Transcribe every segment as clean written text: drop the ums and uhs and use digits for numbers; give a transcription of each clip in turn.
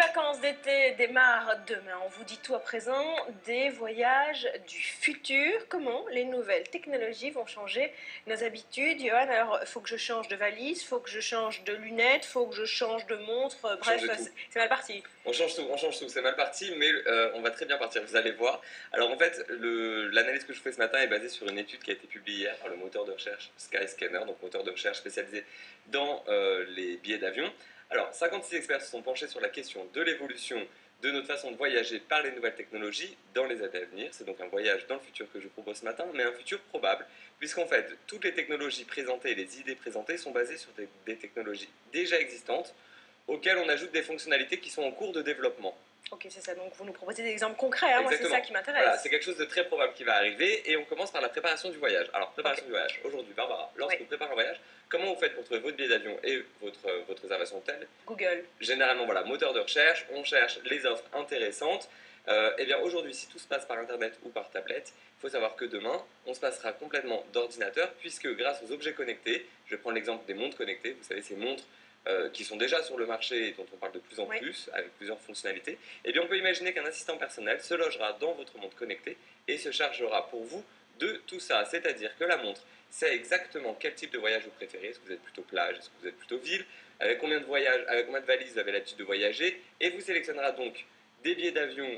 vacances d'été démarrent demain. On vous dit tout à présent des voyages du futur. Comment les nouvelles technologies vont changer nos habitudes. Johan, alors il faut que je change de valise, il faut que je change de lunettes, il faut que je change de montre. Bref, c'est mal parti. On change tout, c'est mal parti, mais on va très bien partir, vous allez voir. Alors en fait, l'analyse que je fais ce matin est basée sur une étude qui a été publiée hier par le moteur de recherche Skyscanner, donc moteur de recherche spécialisé dans les billets d'avion. Alors, 56 experts se sont penchés sur la question de l'évolution de notre façon de voyager par les nouvelles technologies dans les années à venir. C'est donc un voyage dans le futur que je vous propose ce matin, mais un futur probable, puisqu'en fait, toutes les technologies présentées et les idées présentées sont basées sur des technologies déjà existantes, auxquelles on ajoute des fonctionnalités qui sont en cours de développement. Ok, c'est ça. Donc vous nous proposez des exemples concrets, hein. Moi c'est ça qui m'intéresse. Voilà, c'est quelque chose de très probable qui va arriver et on commence par la préparation du voyage. Alors, préparation du voyage. Aujourd'hui, Barbara, lorsque vous préparez un voyage, comment vous faites pour trouver votre billet d'avion et votre réservation d'hôtel? Google. Généralement, voilà, moteur de recherche, on cherche les offres intéressantes. Eh bien, aujourd'hui, si tout se passe par Internet ou par tablette, il faut savoir que demain, on se passera complètement d'ordinateur puisque grâce aux objets connectés, je vais prendre l'exemple des montres connectées, vous savez, ces montres qui sont déjà sur le marché et dont on parle de plus en plus, avec plusieurs fonctionnalités, eh bien on peut imaginer qu'un assistant personnel se logera dans votre montre connectée et se chargera pour vous de tout ça. C'est-à-dire que la montre sait exactement quel type de voyage vous préférez. Est-ce que vous êtes plutôt plage, est-ce que vous êtes plutôt ville, avec combien de valises vous avez l'habitude de voyager, et vous sélectionnera donc des billets d'avion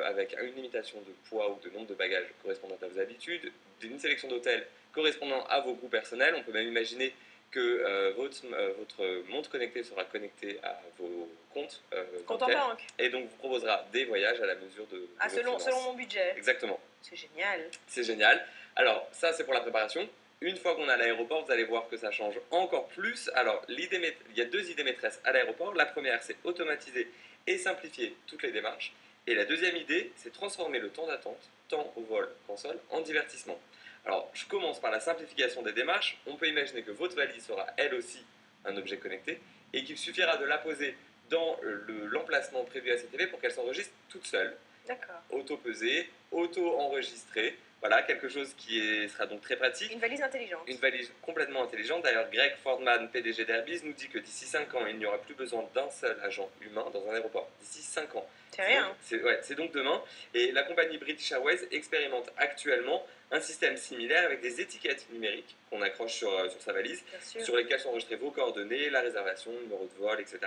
avec une limitation de poids ou de nombre de bagages correspondant à vos habitudes, une sélection d'hôtels correspondant à vos goûts personnels. On peut même imaginer que votre montre connectée sera connectée à vos comptes en banque. Et donc vous proposera des voyages à la mesure de selon mon budget. Exactement. C'est génial. C'est génial. Alors ça c'est pour la préparation. Une fois qu'on est à l'aéroport, vous allez voir que ça change encore plus. Alors il y a deux idées maîtresses à l'aéroport. La première, c'est automatiser et simplifier toutes les démarches. Et la deuxième idée, c'est transformer le temps d'attente, tant au vol qu'en sol, en divertissement. Alors, je commence par la simplification des démarches. On peut imaginer que votre valise sera elle aussi un objet connecté et qu'il suffira de la poser dans l'emplacement prévu à cet effet pour qu'elle s'enregistre toute seule. D'accord. Auto-pesée, auto-enregistrée. Voilà, quelque chose qui sera donc très pratique. Une valise intelligente. Une valise complètement intelligente. D'ailleurs, Greg Fordman, PDG d'Airbus, nous dit que d'ici 5 ans, il n'y aura plus besoin d'un seul agent humain dans un aéroport. D'ici 5 ans. C'est rien. C'est donc demain. Et la compagnie British Airways expérimente actuellement un système similaire avec des étiquettes numériques qu'on accroche sur sa valise, sur lesquelles sont enregistrées vos coordonnées, la réservation, le numéro de vol, etc.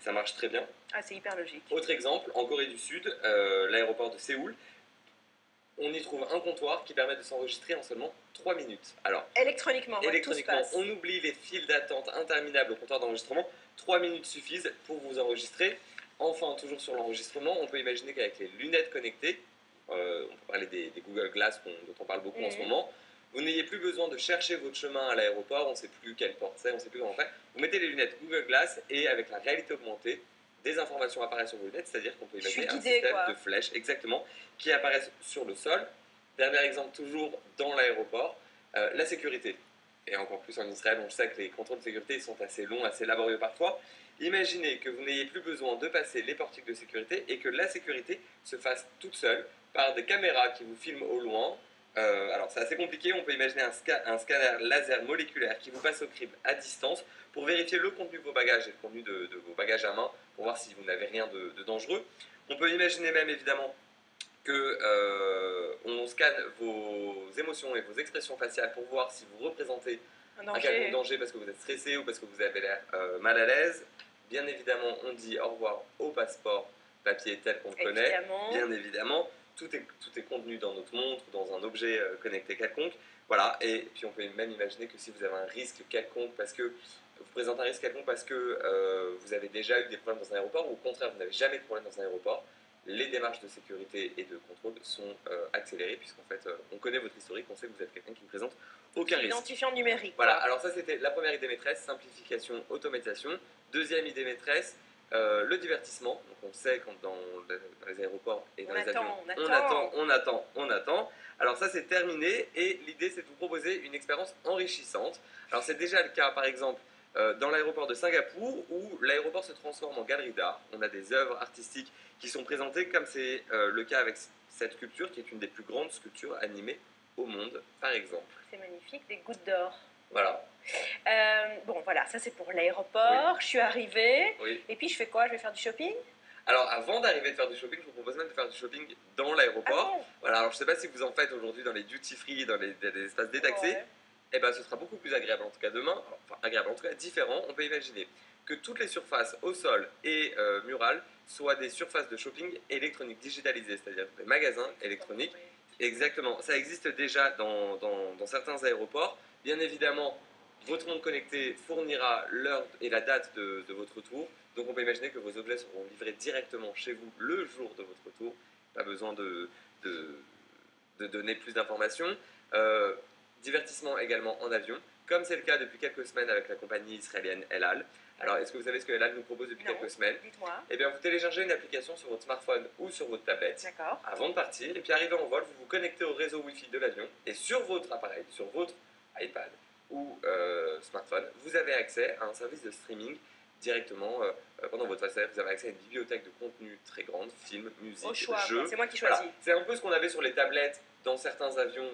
Ça marche très bien. Ah, c'est hyper logique. Autre exemple, en Corée du Sud, l'aéroport de Séoul, on y trouve un comptoir qui permet de s'enregistrer en seulement 3 minutes. Alors, électroniquement, tout se passe. On oublie les files d'attente interminables au comptoir d'enregistrement. 3 minutes suffisent pour vous enregistrer. Enfin, toujours sur l'enregistrement, on peut imaginer qu'avec les lunettes connectées, on peut parler des Google Glass dont on parle beaucoup en ce moment, vous n'ayez plus besoin de chercher votre chemin à l'aéroport, on ne sait plus quelle porte c'est, on ne sait plus comment faire. Vous mettez les lunettes Google Glass et avec la réalité augmentée, des informations apparaissent sur vos lunettes, c'est-à-dire qu'on peut imaginer un système de flèches, exactement, qui apparaissent sur le sol. Dernier exemple, toujours dans l'aéroport, la sécurité. Et encore plus en Israël, on sait que les contrôles de sécurité sont assez longs, assez laborieux parfois. Imaginez que vous n'ayez plus besoin de passer les portiques de sécurité et que la sécurité se fasse toute seule par des caméras qui vous filment au loin. Alors c'est assez compliqué, on peut imaginer un scanner laser moléculaire qui vous passe au crible à distance pour vérifier le contenu de vos bagages et le contenu de vos bagages à main pour voir si vous n'avez rien de dangereux. On peut imaginer même évidemment qu'on scanne vos émotions et vos expressions faciales pour voir si vous représentez un quelconque danger parce que vous êtes stressé ou parce que vous avez l'air mal à l'aise. Bien évidemment, on dit au revoir au passeport papier tel qu'on le connaît. Bien évidemment, tout est contenu dans notre montre, dans un objet connecté quelconque. Voilà, et puis on peut même imaginer que si vous avez un risque quelconque parce que vous présentez un risque quelconque parce que vous avez déjà eu des problèmes dans un aéroport ou au contraire vous n'avez jamais de problème dans un aéroport, les démarches de sécurité et de contrôle sont accélérées puisqu'en fait on connaît votre historique, on sait que vous êtes quelqu'un qui ne présente aucun risque. Identifiant numérique. Voilà, alors ça c'était la première idée maîtresse, simplification, automatisation. Deuxième idée maîtresse, le divertissement. Donc on sait quand dans les aéroports et dans les avions, on attend. Alors ça c'est terminé et l'idée c'est de vous proposer une expérience enrichissante. Alors c'est déjà le cas par exemple dans l'aéroport de Singapour où l'aéroport se transforme en galerie d'art. On a des œuvres artistiques qui sont présentées comme c'est le cas avec cette sculpture qui est une des plus grandes sculptures animées au monde par exemple. C'est magnifique, des gouttes d'or. Voilà. Bon voilà, ça c'est pour l'aéroport, oui. Je suis arrivée, oui. Et puis je fais quoi? Je vais faire du shopping? Alors, avant d'arriver de faire du shopping, je vous propose même de faire du shopping dans Ah l'aéroport. bon? Voilà, alors je sais pas si vous en faites aujourd'hui dans les duty free, dans des espaces détaxés. Ouais. Eh ben, ce sera beaucoup plus agréable en tout cas demain, enfin agréable en tout cas différent. On peut imaginer que toutes les surfaces au sol et murales soient des surfaces de shopping électroniques digitalisées, c'est-à-dire des magasins électroniques. Exactement, ça existe déjà dans certains aéroports. Bien évidemment, votre montre connectée fournira l'heure et la date de votre retour. Donc on peut imaginer que vos objets seront livrés directement chez vous le jour de votre retour. Pas besoin de, de donner plus d'informations. Euh, Divertissement également en avion, comme c'est le cas depuis quelques semaines avec la compagnie israélienne El Al. Alors, est-ce que vous savez ce que El Al nous propose depuis Non. quelques semaines? Dites-moi. Eh bien, vous téléchargez une application sur votre smartphone ou sur votre tablette D'accord. avant de partir, et puis arrivé en vol, vous vous connectez au réseau Wi-Fi de l'avion, et sur votre appareil, sur votre iPad ou smartphone, vous avez accès à un service de streaming directement pendant votre voyage. Vous avez accès à une bibliothèque de contenu très grande, films, musique, Au choix, jeux. c'est moi qui Voilà. choisis. C'est un peu ce qu'on avait sur les tablettes dans certains avions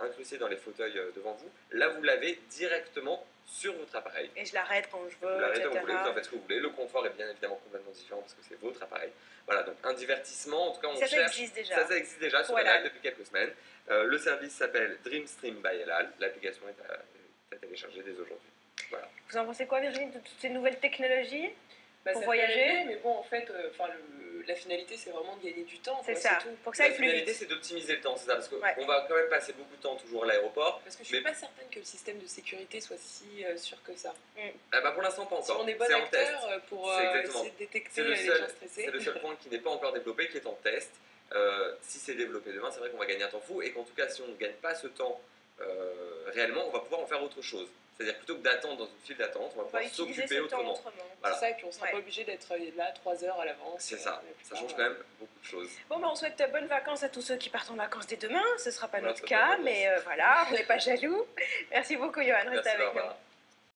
incrustés dans les fauteuils devant vous. Là, vous l'avez directement sur votre appareil. Et je l'arrête quand je Vous veux, l'arrêtez etc. quand vous voulez, vous en faites ce que vous voulez. Le confort est bien évidemment complètement différent parce que c'est votre appareil. Voilà, donc un divertissement, en tout cas on Ça cherche. existe déjà. Ça existe déjà sur Pour El Al El Al. depuis quelques semaines. Le service s'appelle Dreamstream by El Al. L'application est à télécharger dès aujourd'hui. Voilà. Vous en pensez quoi, Virginie, de toutes ces nouvelles technologies? Bah, Pour ça voyager. fait rêver, mais bon, en fait, la finalité, c'est vraiment de gagner du temps. C'est quoi, ça, tout. pour que ça La aille plus finalité, vite. c'est d'optimiser le temps, c'est ça, parce qu'on Ouais. va quand même passer beaucoup de temps toujours à l'aéroport. Parce que je suis Mais- pas certaine que le système de sécurité soit si sûr que ça. Ah bah pour l'instant, pas Si encore. on est bon C'est en test. acteur pour C'est exactement. essayer de détecter C'est le les seul- gens stressés. C'est le seul point qui n'est pas encore développé, qui est en test. Si c'est développé demain, c'est vrai qu'on va gagner un temps fou et qu'en tout cas, si on ne gagne pas ce temps réellement, on va pouvoir en faire autre chose. C'est-à-dire plutôt que d'attendre dans une file d'attente, on va On va pouvoir utiliser s'occuper ce temps autrement. autrement. Voilà. C'est ça, et puis on sera Ouais. pas obligé d'être là 3 heures à l'avance. C'est ça, la plupart, ça change quand même beaucoup de choses. Bon, bah, on souhaite bonnes vacances à tous ceux qui partent en vacances dès demain. Ce ne sera pas Voilà, notre ça sera cas, bonnes mais voilà, on n'est pas jaloux. Merci beaucoup, Johan. Restez Merci, avec Barbara. nous.